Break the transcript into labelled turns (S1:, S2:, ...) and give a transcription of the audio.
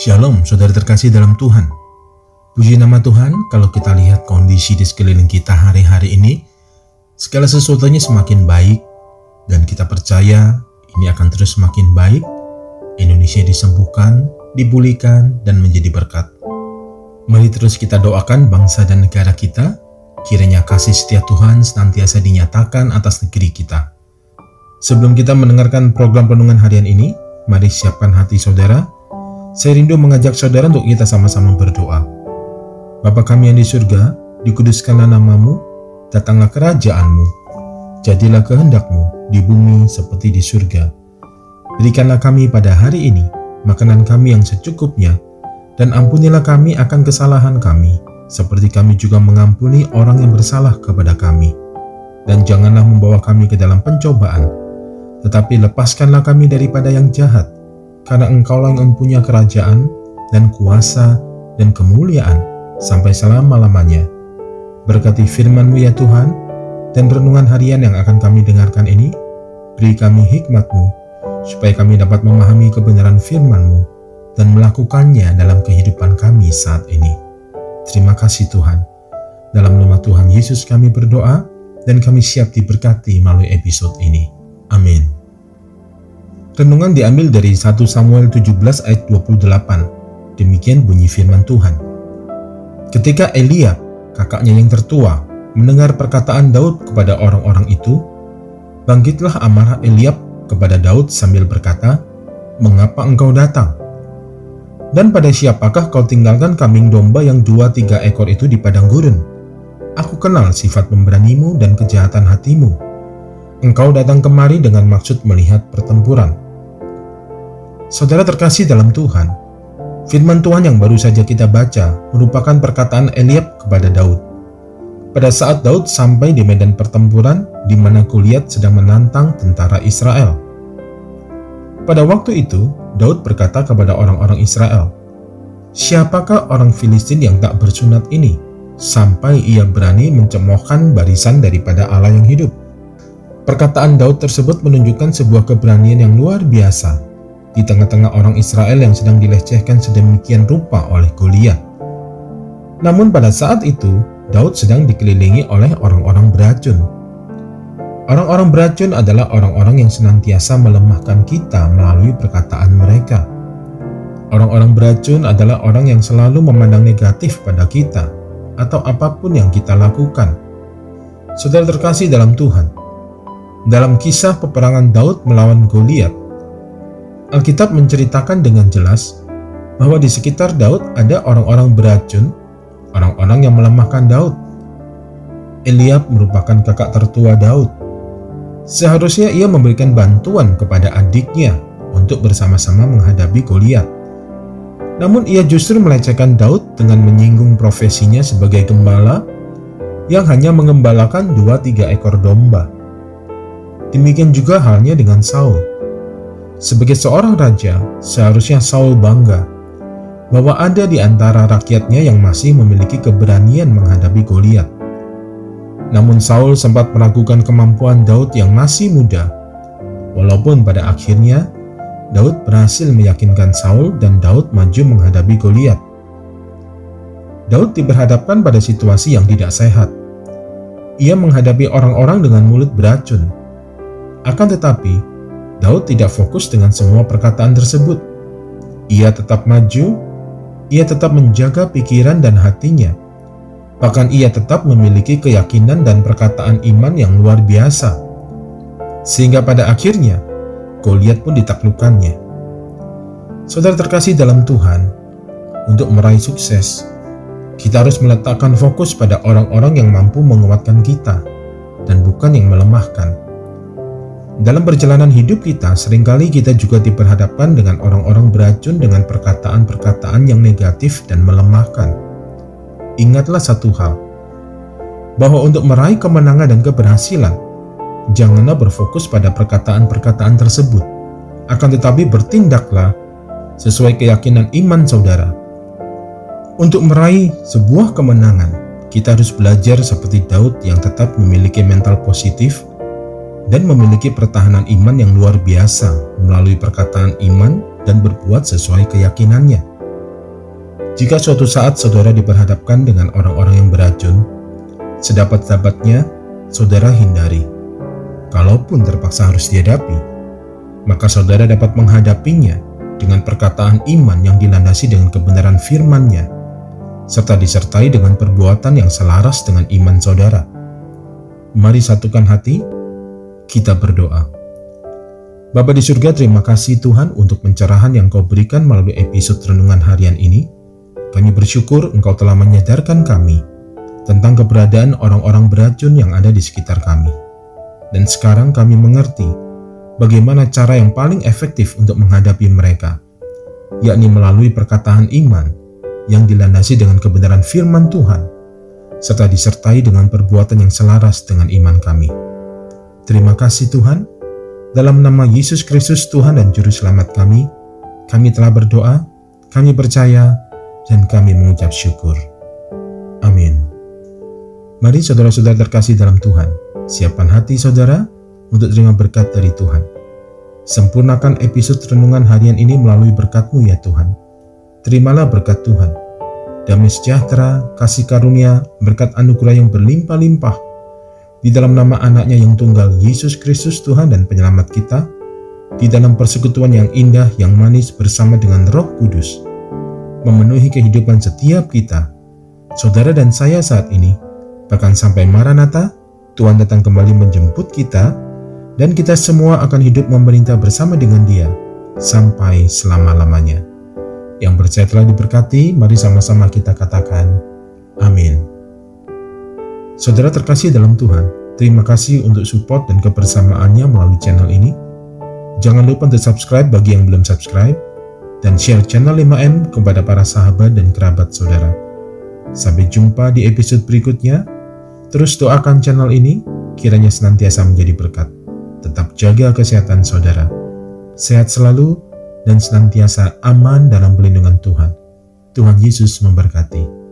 S1: Shalom saudara terkasih dalam Tuhan. Puji nama Tuhan, kalau kita lihat kondisi di sekeliling kita hari-hari ini, segala sesuatunya semakin baik dan kita percaya ini akan terus semakin baik. Indonesia disembuhkan, dipulihkan, dan menjadi berkat. Mari terus kita doakan bangsa dan negara kita, kiranya kasih setia Tuhan senantiasa dinyatakan atas negeri kita. Sebelum kita mendengarkan program renungan harian ini, mari siapkan hati saudara. Saya rindu mengajak saudara untuk kita sama-sama berdoa. Bapa kami yang di surga, dikuduskanlah namamu, datanglah kerajaanmu, jadilah kehendakmu di bumi seperti di surga. Berikanlah kami pada hari ini makanan kami yang secukupnya, dan ampunilah kami akan kesalahan kami, seperti kami juga mengampuni orang yang bersalah kepada kami. Dan janganlah membawa kami ke dalam pencobaan, tetapi lepaskanlah kami daripada yang jahat, karena Engkaulah yang mempunyai kerajaan dan kuasa dan kemuliaan sampai selama-lamanya. Berkati firman-Mu ya Tuhan, dan renungan harian yang akan kami dengarkan ini, beri kami hikmat-Mu, supaya kami dapat memahami kebenaran firman-Mu dan melakukannya dalam kehidupan kami saat ini. Terima kasih Tuhan. Dalam nama Tuhan Yesus kami berdoa, dan kami siap diberkati melalui episode ini. Amin. Renungan diambil dari 1 Samuel 17 ayat 28. Demikian bunyi firman Tuhan. Ketika Eliab, kakaknya yang tertua, mendengar perkataan Daud kepada orang-orang itu, bangkitlah amarah Eliab kepada Daud sambil berkata, "Mengapa engkau datang? Dan pada siapakah kau tinggalkan kambing domba yang 2-3 ekor itu di padang gurun? Aku kenal sifat pemberanimu dan kejahatan hatimu. Engkau datang kemari dengan maksud melihat pertempuran." Saudara terkasih dalam Tuhan, firman Tuhan yang baru saja kita baca merupakan perkataan Eliab kepada Daud. Pada saat Daud sampai di medan pertempuran di mana Goliat sedang menantang tentara Israel. Pada waktu itu, Daud berkata kepada orang-orang Israel, "Siapakah orang Filistin yang tak bersunat ini, sampai ia berani mencemoohkan barisan daripada Allah yang hidup?" Perkataan Daud tersebut menunjukkan sebuah keberanian yang luar biasa di tengah-tengah orang Israel yang sedang dilecehkan sedemikian rupa oleh Goliat. Namun pada saat itu, Daud sedang dikelilingi oleh orang-orang beracun. Orang-orang beracun adalah orang-orang yang senantiasa melemahkan kita melalui perkataan mereka. Orang-orang beracun adalah orang yang selalu memandang negatif pada kita atau apapun yang kita lakukan. Saudara terkasih dalam Tuhan, dalam kisah peperangan Daud melawan Goliat, Alkitab menceritakan dengan jelas bahwa di sekitar Daud ada orang-orang beracun, orang-orang yang melemahkan Daud. Eliab merupakan kakak tertua Daud. Seharusnya ia memberikan bantuan kepada adiknya untuk bersama-sama menghadapi Goliat. Namun ia justru melecehkan Daud dengan menyinggung profesinya sebagai gembala yang hanya mengembalakan 2-3 ekor domba. Demikian juga halnya dengan Saul. Sebagai seorang raja, seharusnya Saul bangga bahwa ada di antara rakyatnya yang masih memiliki keberanian menghadapi Goliat. Namun Saul sempat meragukan kemampuan Daud yang masih muda, walaupun pada akhirnya Daud berhasil meyakinkan Saul dan Daud maju menghadapi Goliat. Daud diperhadapkan pada situasi yang tidak sehat. Ia menghadapi orang-orang dengan mulut beracun. Akan tetapi, Daud tidak fokus dengan semua perkataan tersebut. Ia tetap maju, ia tetap menjaga pikiran dan hatinya. Bahkan ia tetap memiliki keyakinan dan perkataan iman yang luar biasa. Sehingga pada akhirnya, Goliat pun ditaklukkannya. Saudara terkasih dalam Tuhan, untuk meraih sukses, kita harus meletakkan fokus pada orang-orang yang mampu menguatkan kita, dan bukan yang melemahkan. Dalam perjalanan hidup kita, seringkali kita juga diperhadapkan dengan orang-orang beracun dengan perkataan-perkataan yang negatif dan melemahkan. Ingatlah satu hal, bahwa untuk meraih kemenangan dan keberhasilan, janganlah berfokus pada perkataan-perkataan tersebut, akan tetapi bertindaklah sesuai keyakinan iman saudara. Untuk meraih sebuah kemenangan, kita harus belajar seperti Daud yang tetap memiliki mental positif dan memiliki pertahanan iman yang luar biasa melalui perkataan iman dan berbuat sesuai keyakinannya. Jika suatu saat saudara diperhadapkan dengan orang-orang yang beracun, sedapat-dapatnya saudara hindari. Kalaupun terpaksa harus dihadapi, maka saudara dapat menghadapinya dengan perkataan iman yang dilandasi dengan kebenaran firman-Nya, serta disertai dengan perbuatan yang selaras dengan iman saudara. Mari satukan hati, kita berdoa. Bapa di surga, terima kasih Tuhan untuk pencerahan yang Kau berikan melalui episode renungan harian ini. Kami bersyukur Engkau telah menyadarkan kami tentang keberadaan orang-orang beracun yang ada di sekitar kami. Dan sekarang kami mengerti bagaimana cara yang paling efektif untuk menghadapi mereka, yakni melalui perkataan iman yang dilandasi dengan kebenaran firman Tuhan, serta disertai dengan perbuatan yang selaras dengan iman kami. Terima kasih Tuhan, dalam nama Yesus Kristus Tuhan dan Juru Selamat kami telah berdoa, kami percaya, dan kami mengucap syukur. Amin. Mari saudara-saudara terkasih dalam Tuhan, siapkan hati saudara untuk terima berkat dari Tuhan. Sempurnakan episode renungan harian ini melalui berkat-Mu ya Tuhan. Terimalah berkat Tuhan, damai sejahtera, kasih karunia, berkat anugerah yang berlimpah-limpah, di dalam nama anaknya yang tunggal, Yesus Kristus Tuhan dan Penyelamat kita, di dalam persekutuan yang indah, yang manis bersama dengan Roh Kudus, memenuhi kehidupan setiap kita, saudara dan saya saat ini, bahkan sampai Maranatha, Tuhan datang kembali menjemput kita, dan kita semua akan hidup memerintah bersama dengan Dia, sampai selama-lamanya. Yang percaya telah diberkati, mari sama-sama kita katakan, amin. Saudara terkasih dalam Tuhan, terima kasih untuk support dan kebersamaannya melalui channel ini. Jangan lupa untuk subscribe bagi yang belum subscribe, dan share channel 5M kepada para sahabat dan kerabat saudara. Sampai jumpa di episode berikutnya. Terus doakan channel ini, kiranya senantiasa menjadi berkat. Tetap jaga kesehatan saudara. Sehat selalu dan senantiasa aman dalam perlindungan Tuhan. Tuhan Yesus memberkati.